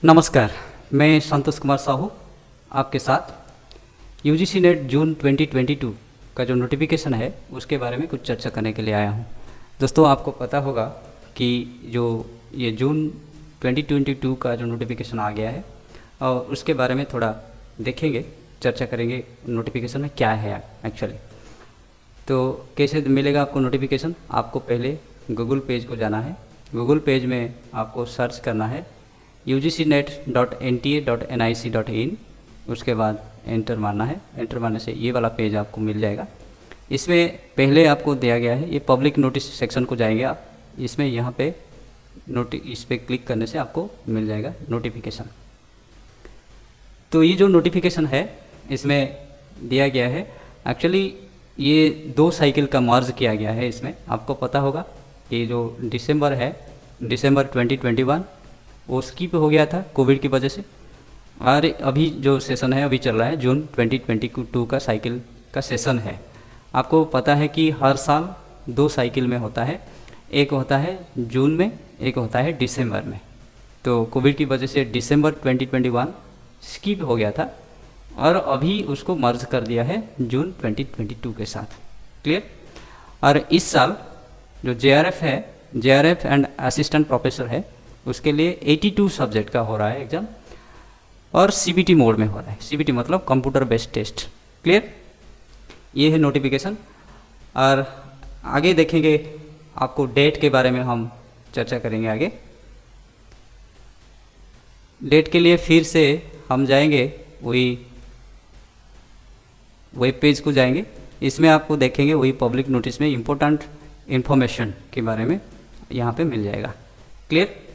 नमस्कार, मैं संतोष कुमार साहू आपके साथ यूजीसी नेट जून 2022 का जो नोटिफिकेशन है उसके बारे में कुछ चर्चा करने के लिए आया हूँ। दोस्तों, आपको पता होगा कि जो ये जून 2022 का जो नोटिफिकेशन आ गया है और उसके बारे में थोड़ा देखेंगे, चर्चा करेंगे नोटिफिकेशन में क्या है एक्चुअली। तो कैसे मिलेगा आपको नोटिफिकेशन? आपको पहले गूगल पेज को जाना है। गूगल पेज में आपको सर्च करना है ugcnet.nta.nic.in। उसके बाद एंटर मारना है। एंटर मारने से ये वाला पेज आपको मिल जाएगा। इसमें पहले आपको दिया गया है, ये पब्लिक नोटिस सेक्शन को जाएंगे आप। इसमें यहाँ पे इस पर क्लिक करने से आपको मिल जाएगा नोटिफिकेशन। तो ये जो नोटिफिकेशन है इसमें दिया गया है, एक्चुअली ये 2 साइकिल का मर्ज किया गया है। इसमें आपको पता होगा कि जो दिसंबर है, दिसंबर 2021 वो स्किप हो गया था कोविड की वजह से, और अभी जो सेशन है अभी चल रहा है जून 2022 का साइकिल का सेशन है। आपको पता है कि हर साल 2 साइकिल में होता है, एक होता है जून में, एक होता है दिसंबर में। तो कोविड की वजह से दिसंबर 2021 स्किप हो गया था और अभी उसको मर्ज कर दिया है जून 2022 के साथ। क्लियर? और इस साल जो जेआरएफ है, जेआरएफ एंड असिस्टेंट प्रोफेसर है, उसके लिए 82 सब्जेक्ट का हो रहा है एग्ज़ाम और सीबीटी मोड में हो रहा है। सीबीटी मतलब कंप्यूटर बेस्ड टेस्ट। क्लियर? ये है नोटिफिकेशन। और आगे देखेंगे, आपको डेट के बारे में हम चर्चा करेंगे आगे। डेट के लिए फिर से हम जाएंगे, वही वेब पेज को जाएंगे। इसमें आपको देखेंगे वही पब्लिक नोटिस में इम्पोर्टेंट इन्फॉर्मेशन के बारे में यहाँ पे मिल जाएगा। क्लियर?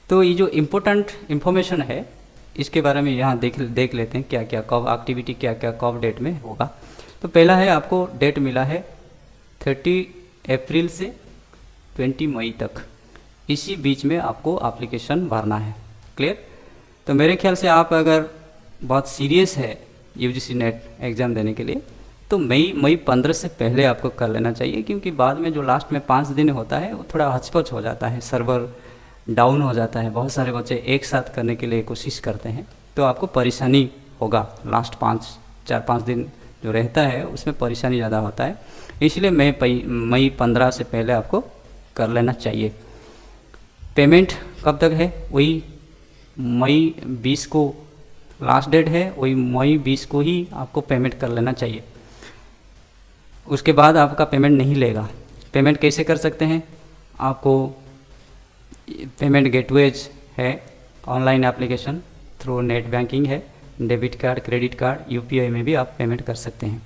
तो ये जो इम्पोर्टेंट इन्फॉर्मेशन है इसके बारे में यहाँ देख लेते हैं, क्या क्या कब एक्टिविटी, क्या क्या कब डेट में होगा। तो पहला है, आपको डेट मिला है 30 अप्रैल से 20 मई तक, इसी बीच में आपको एप्लीकेशन भरना है। क्लियर? तो मेरे ख्याल से आप अगर बहुत सीरियस है यूजीसी नेट एग्ज़ाम देने के लिए तो मई 15 से पहले आपको कर लेना चाहिए, क्योंकि बाद में जो लास्ट में 5 दिन होता है वो थोड़ा हचपच हो जाता है, सर्वर डाउन हो जाता है। बहुत सारे बच्चे एक साथ करने के लिए कोशिश करते हैं तो आपको परेशानी होगा। लास्ट 4-5 दिन जो रहता है उसमें परेशानी ज़्यादा होता है, इसलिए मई 15 से पहले आपको कर लेना चाहिए। पेमेंट कब तक है? वही मई 20 को लास्ट डेट है, वही मई 20 को ही आपको पेमेंट कर लेना चाहिए। उसके बाद आपका पेमेंट नहीं लेगा। पेमेंट कैसे कर सकते हैं? आपको पेमेंट गेटवेज है, online application through net banking है, debit card, credit card, UPI में भी आप पेमेंट कर सकते हैं।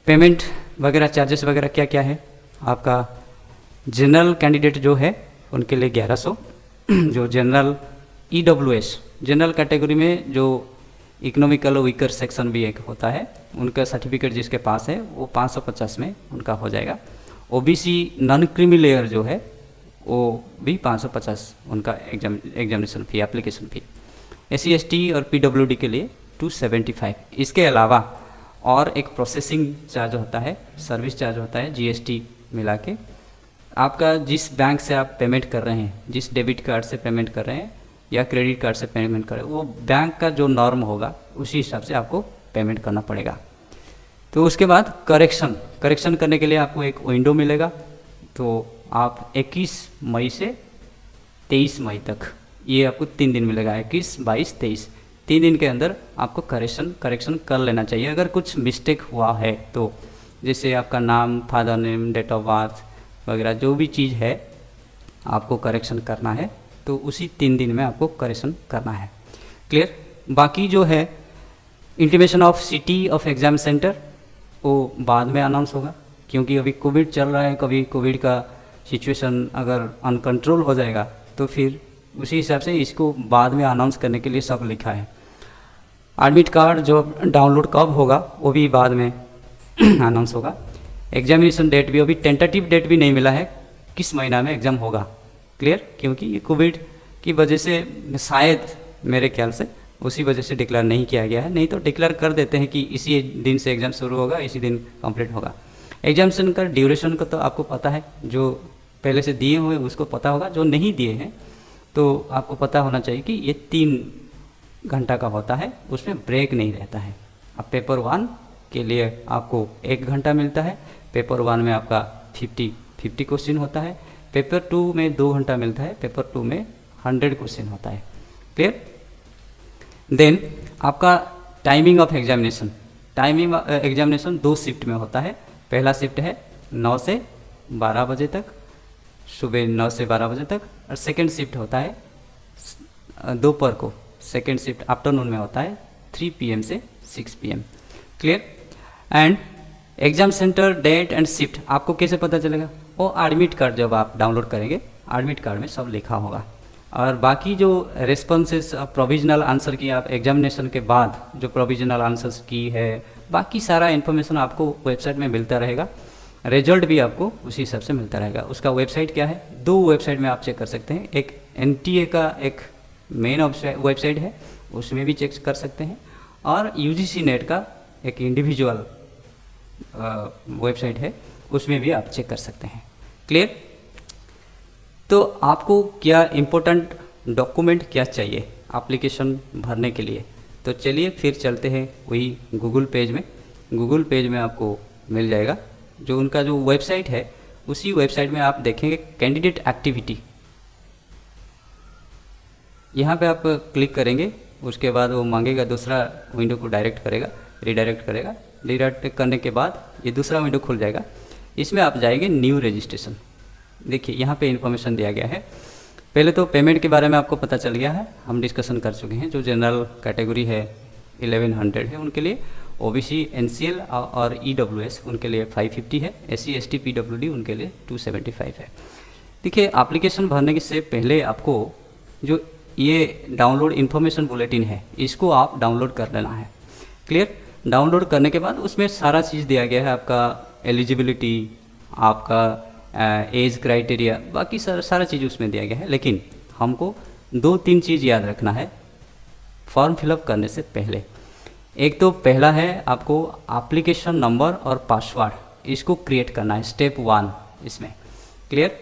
पेमेंट वगैरह चार्जेस वगैरह क्या क्या है? आपका जनरल कैंडिडेट जो है उनके लिए 1100, जो जनरल EWS जनरल कैटेगरी में जो इकोनॉमिकल वीकर सेक्शन भी एक होता है, उनका सर्टिफिकेट जिसके पास है वो 550 में उनका हो जाएगा। OBC नॉन क्रीमी लेयर जो है वो भी 550 उनका एग्जामिनेशन फ़ी, एप्लीकेशन फ़ी। SC ST और PWD के लिए 275। इसके अलावा और एक प्रोसेसिंग चार्ज होता है, सर्विस चार्ज होता है, GST मिला के। आपका जिस बैंक से आप पेमेंट कर रहे हैं, जिस डेबिट कार्ड से पेमेंट कर रहे हैं या क्रेडिट कार्ड से पेमेंट कर रहे हैं, वो बैंक का जो नॉर्म होगा उसी हिसाब से आपको पेमेंट करना पड़ेगा। तो उसके बाद करेक्शन करने के लिए आपको एक विंडो मिलेगा। तो आप 21 मई से 23 मई तक, ये आपको 3 दिन मिलेगा, 21, 22, 23, 3 दिन के अंदर आपको करेक्शन कर लेना चाहिए। अगर कुछ मिस्टेक हुआ है तो, जैसे आपका नाम, father name, date of birth वगैरह जो भी चीज़ है आपको करेक्शन करना है, तो उसी 3 दिन में आपको करेक्शन करना है। क्लियर? बाकी जो है intimation of city of exam centre वो बाद में अनाउंस होगा, क्योंकि अभी कोविड चल रहा है। कभी कोविड का सिचुएशन अगर अनकंट्रोल हो जाएगा तो फिर उसी हिसाब से इसको बाद में अनाउंस करने के लिए सब लिखा है। एडमिट कार्ड जो डाउनलोड कब होगा वो भी बाद में अनाउंस होगा। एग्जामिनेशन डेट भी, अभी टेंटेटिव डेट भी नहीं मिला है किस महीना में एग्ज़ाम होगा। क्लियर? क्योंकि ये कोविड की वजह से शायद मेरे ख्याल से उसी वजह से डिक्लेयर नहीं किया गया है, नहीं तो डिक्लेयर कर देते हैं कि इसी दिन से एग्ज़ाम शुरू होगा, इसी दिन कंप्लीट होगा। एग्जामिनेशन का ड्यूरेशन का तो आपको पता है, जो पहले से दिए हुए उसको पता होगा, जो नहीं दिए हैं तो आपको पता होना चाहिए कि ये 3 घंटा का होता है, उसमें ब्रेक नहीं रहता है। अब पेपर 1 के लिए आपको 1 घंटा मिलता है। पेपर 1 में आपका 50 क्वेश्चन होता है। पेपर 2 में 2 घंटा मिलता है। पेपर 2 में 100 क्वेश्चन होता है। क्लियर? देन आपका timing of examination, timing examination 2 shift में होता है। पहला शिफ्ट है 9 से 12 बजे तक, सुबह 9 से 12 बजे तक, और सेकेंड शिफ्ट होता है दोपहर को, सेकेंड शिफ्ट आफ्टरनून में होता है 3 PM से 6 PM। Clear? And exam centre date and shift आपको कैसे पता चलेगा? वो एडमिट कार्ड जब आप डाउनलोड करेंगे, एडमिट कार्ड में सब लिखा होगा। और बाकी जो रेस्पॉन्सेस प्रोविजनल आंसर की आप एग्जामिनेशन के बाद जो प्रोविजनल आंसर्स की है, बाकी सारा इन्फॉर्मेशन आपको वेबसाइट में मिलता रहेगा। रिजल्ट भी आपको उसी हिसाब से मिलता रहेगा। उसका वेबसाइट क्या है? 2 वेबसाइट में आप चेक कर सकते हैं। एक NTA का एक मेन वेबसाइट है, उसमें भी चेक कर सकते हैं, और UGC नेट का एक इंडिविजुअल वेबसाइट है, उसमें भी आप चेक कर सकते हैं। क्लियर? तो आपको क्या इम्पोर्टेंट डॉक्यूमेंट क्या चाहिए एप्लीकेशन भरने के लिए? तो चलिए फिर चलते हैं वही गूगल पेज में। गूगल पेज में आपको मिल जाएगा जो उनका जो वेबसाइट है, उसी वेबसाइट में आप देखेंगे कैंडिडेट एक्टिविटी। यहाँ पे आप क्लिक करेंगे, उसके बाद वो मांगेगा, दूसरा विंडो को डायरेक्ट करेगा, रिडायरेक्ट करेगा। रिडायरेक्ट करने के बाद ये दूसरा विंडो खुल जाएगा। इसमें आप जाएंगे न्यू रजिस्ट्रेशन। देखिए यहाँ पे इन्फॉर्मेशन दिया गया है। पहले तो पेमेंट के बारे में आपको पता चल गया है, हम डिस्कशन कर चुके हैं। जो जनरल कैटेगरी है 1100 है उनके लिए, OBC NCL और EWS उनके लिए 550 है, SC ST PWD उनके लिए 275 है। देखिए एप्लीकेशन भरने से पहले आपको जो ये डाउनलोड इन्फॉर्मेशन बुलेटिन है, इसको आप डाउनलोड कर लेना है। क्लियर? डाउनलोड करने के बाद उसमें सारा चीज़ दिया गया है, आपका एलिजिबिलिटी, आपका एज क्राइटेरिया, बाकी सारा चीज़ उसमें दिया गया है। लेकिन हमको 2-3 चीज़ याद रखना है फॉर्म फिलअप करने से पहले। एक तो पहला है आपको एप्लीकेशन नंबर और पासवर्ड, इसको क्रिएट करना है, स्टेप 1 इसमें। क्लियर?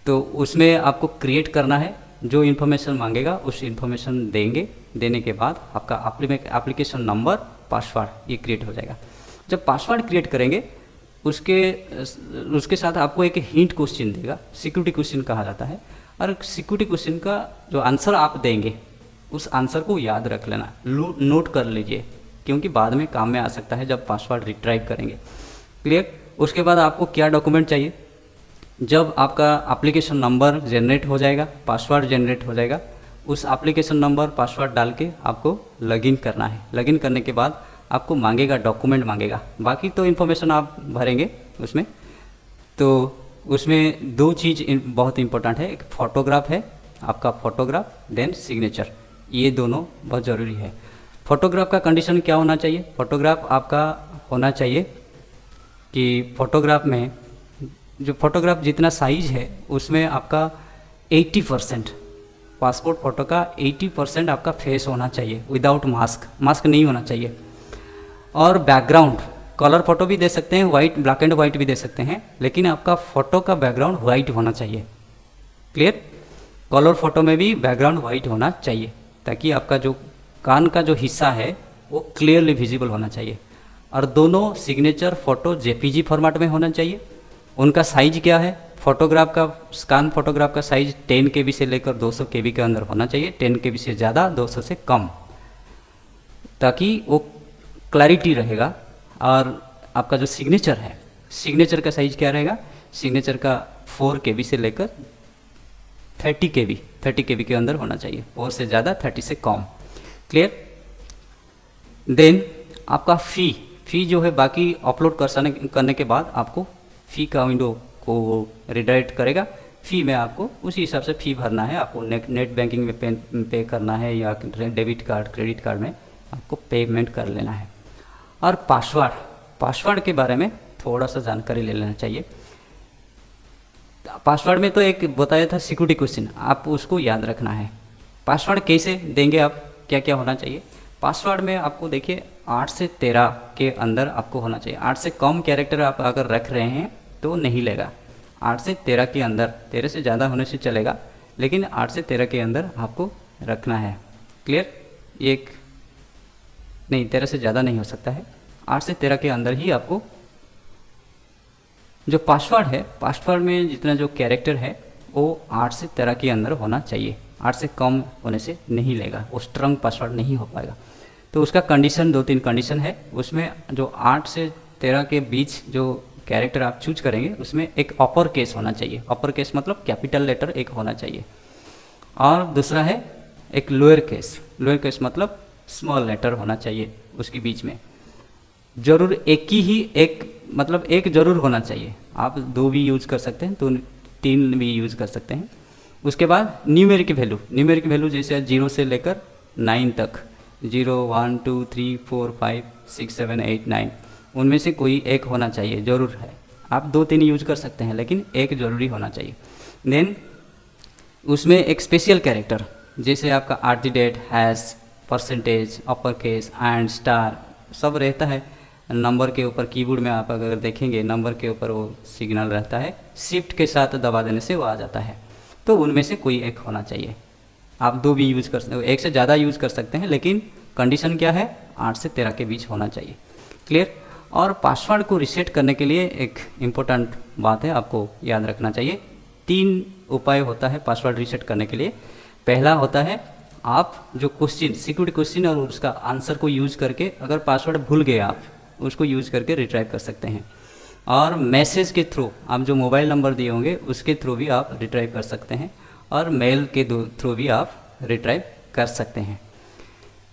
तो उसमें आपको क्रिएट करना है, जो इन्फॉर्मेशन मांगेगा उस इन्फॉर्मेशन देंगे, देने के बाद आपका एप्लीकेशन नंबर, पासवर्ड ये क्रिएट हो जाएगा। जब पासवर्ड क्रिएट करेंगे उसके साथ आपको एक हिंट क्वेश्चन देगा, सिक्योरिटी क्वेश्चन कहा जाता है। और सिक्योरिटी क्वेश्चन का जो आंसर आप देंगे उस आंसर को याद रख लेना, नोट कर लीजिए, क्योंकि बाद में काम में आ सकता है जब पासवर्ड रिट्राइव करेंगे। क्लियर? उसके बाद आपको क्या डॉक्यूमेंट चाहिए? जब आपका एप्लीकेशन नंबर जनरेट हो जाएगा, पासवर्ड जनरेट हो जाएगा, उस एप्लीकेशन नंबर पासवर्ड डाल के आपको लॉगिन करना है। लॉगिन करने के बाद आपको मांगेगा, डॉक्यूमेंट मांगेगा, बाकी तो इन्फॉर्मेशन आप भरेंगे उसमें। तो उसमें 2 चीज़ बहुत इंपॉर्टेंट है, एक फ़ोटोग्राफ है आपका, फ़ोटोग्राफ, देन सिग्नेचर, ये दोनों बहुत ज़रूरी है। फ़ोटोग्राफ का कंडीशन क्या होना चाहिए? फ़ोटोग्राफ आपका होना चाहिए कि फ़ोटोग्राफ में जो फ़ोटोग्राफ जितना साइज़ है उसमें आपका 80%, पासपोर्ट फ़ोटो का 80% आपका फेस होना चाहिए, विदाउट मास्क नहीं होना चाहिए। और बैकग्राउंड कलर फ़ोटो भी दे सकते हैं, वाइट, ब्लैक एंड वाइट भी दे सकते हैं, लेकिन आपका फ़ोटो का बैकग्राउंड वाइट होना चाहिए। क्लियर? कलर फ़ोटो में भी बैकग्राउंड वाइट होना चाहिए, ताकि आपका जो कान का जो हिस्सा है वो क्लियरली विजिबल होना चाहिए। और दोनों सिग्नेचर फ़ोटो JPG फॉर्मेट में होना चाहिए। उनका साइज क्या है? फोटोग्राफ का, स्कैन फोटोग्राफ का साइज 10 KB से लेकर 200 KB के अंदर होना चाहिए, 10 KB से ज़्यादा, 200 से कम, ताकि वो क्लैरिटी रहेगा। और आपका जो सिग्नेचर है, सिग्नेचर का साइज क्या रहेगा? सिग्नेचर का 4 KB से लेकर 30 KB के अंदर होना चाहिए, 4 से ज़्यादा, 30 से कम। क्लियर? देन आपका फ़ी जो है, बाकी अपलोड करने के बाद आपको फ़ी का विंडो को रिडायरेक्ट करेगा। फ़ी में आपको उसी हिसाब से फ़ी भरना है, आपको नेट बैंकिंग में पे करना है, या डेबिट कार्ड, क्रेडिट कार्ड में आपको पेमेंट कर लेना है। और पासवर्ड के बारे में थोड़ा सा जानकारी ले लेना चाहिए। पासवर्ड में तो एक बताया था सिक्योरिटी क्वेश्चन, आप उसको याद रखना है। पासवर्ड कैसे देंगे आप, क्या क्या होना चाहिए? पासवर्ड में आपको देखिए 8 से 13 के अंदर आपको होना चाहिए। 8 से कम कैरेक्टर आप अगर रख रहे हैं तो नहीं लेगा, 8 से 13 के अंदर, 13 से ज़्यादा होने से चलेगा, लेकिन 8 से 13 के अंदर आपको रखना है। क्लियर? एक नहीं, 13 से ज़्यादा नहीं हो सकता है, 8 से 13 के अंदर ही आपको जो पासवर्ड है, पासवर्ड में जितना जो कैरेक्टर है वो 8 से 13 के अंदर होना चाहिए। 8 से कम होने से नहीं लेगा, वो स्ट्रॉन्ग पासवर्ड नहीं हो पाएगा। तो उसका कंडीशन 2-3 कंडीशन है, उसमें जो 8 से 13 के बीच जो कैरेक्टर आप चूज करेंगे उसमें एक अपर केस होना चाहिए। अपर केस मतलब कैपिटल लेटर एक होना चाहिए। और दूसरा है एक लोअर केस। लोअर केस मतलब स्मॉल लेटर होना चाहिए उसके बीच में। जरूर एक ही एक मतलब एक जरूर होना चाहिए। आप 2 भी यूज कर सकते हैं, तो 3 भी यूज कर सकते हैं। उसके बाद न्यूमेरिक वैल्यू, न्यूमेरिक वैल्यू जैसे 0 से लेकर 9 तक, 0 1 2 3 4 5 6 7 8 9, उनमें से कोई एक होना चाहिए, जरूर है। आप 2-3 यूज कर सकते हैं, लेकिन एक जरूरी होना चाहिए। देन उसमें एक स्पेशल कैरेक्टर जैसे आपका @ hash, percentage, upper case and star सब रहता है। नंबर के ऊपर कीबोर्ड में आप अगर देखेंगे, नंबर के ऊपर वो सिग्नल रहता है, शिफ्ट के साथ दबा देने से वो आ जाता है। तो उनमें से कोई एक होना चाहिए। आप 2 भी यूज कर सकते हो, एक से ज़्यादा यूज कर सकते हैं, लेकिन कंडीशन क्या है, 8 से 13 के बीच होना चाहिए। क्लियर? और पासवर्ड को रिसेट करने के लिए एक इम्पोर्टेंट बात है, आपको याद रखना चाहिए। 3 उपाय होता है पासवर्ड रिसेट करने के लिए। पहला होता है आप जो क्वेश्चन, सिक्योरिटी क्वेश्चन और उसका आंसर को यूज करके, अगर पासवर्ड भूल गए आप, उसको यूज करके रिट्राइव कर सकते हैं। और मैसेज के थ्रू, आप जो मोबाइल नंबर दिए होंगे उसके थ्रू भी आप रिट्राइव कर सकते हैं, और मेल के थ्रू भी आप रिट्राइव कर सकते हैं।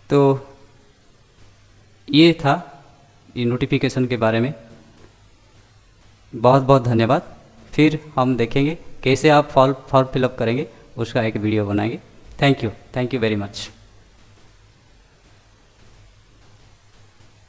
तो ये था ये नोटिफिकेशन के बारे में। बहुत बहुत धन्यवाद। फिर हम देखेंगे कैसे आप फॉर्म फिलअप करेंगे, उसका एक वीडियो बनाएंगे। Thank you very much.